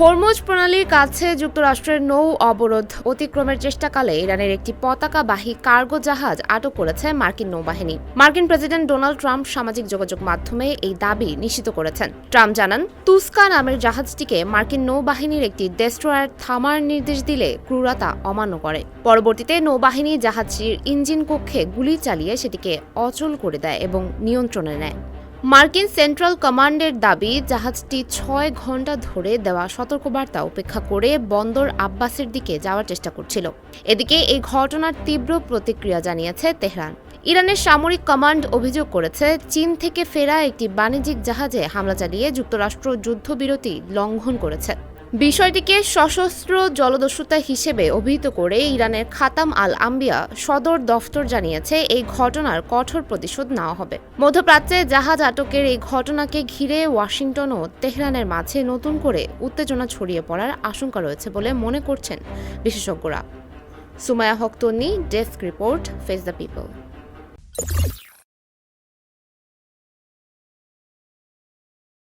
Hormuz প্রণালীর কাছে যুক্তরাষ্ট্রের নৌ অবরোধ অতিক্রমের চেষ্টাকালে ইরানের একটি পতাকাবাহী কার্গো জাহাজ আটক করেছে মার্কিন নৌবাহিনী। মার্কিন প্রেসিডেন্ট ডোনাল্ড ট্রাম্প সামাজিক যোগাযোগ মাধ্যমে এই দাবি নিশ্চিত করেছেন। ট্রাম্প জানান, তুস্কা নামের জাহাজটিকে মার্কিন নৌবাহিনীর একটি ডেস্ট্রয়ার থামার নির্দেশ দিলে ক্রুরতা অমান্য করে। পরবর্তীতে নৌবাহিনী জাহাজটির ইঞ্জিন কক্ষে গুলি চালিয়ে সেটিকে অচল করে দেয় এবং নিয়ন্ত্রণে নেয়। মার্কিন সেন্ট্রাল কমান্ডের দাবি, জাহাজটি ৬ ঘণ্টা ধরে দেওয়া সতর্কবার্তা উপেক্ষা করে বন্দর আব্বাসের দিকে যাওয়ার চেষ্টা করছিল। এদিকে এই ঘটনার তীব্র প্রতিক্রিয়া জানিয়েছে তেহরান। ইরানের সামরিক কমান্ড অভিযোগ করেছে, চীন থেকে ফেরা একটি বাণিজ্যিক জাহাজে হামলা চালিয়ে যুক্তরাষ্ট্র যুদ্ধবিরতি লঙ্ঘন করেছে। বিষয়টিকে সশস্ত্র জলদস্যুতা হিসেবে অভিহিত করে ইরানের খাতাম আল আম্বিয়া সদর দফতর জানিয়েছে, এই ঘটনার কঠোর প্রতিশোধ নেওয়া হবে। মধ্যপ্রাচ্যে জাহাজ আটকের এই ঘটনাকে ঘিরে ওয়াশিংটন ও তেহরানের মাঝে নতুন করে উত্তেজনা ছড়িয়ে পড়ার আশঙ্কা রয়েছে বলে মনে করছেন বিশেষজ্ঞরা। Sumaiya Haque Tonni, desk report, face the people.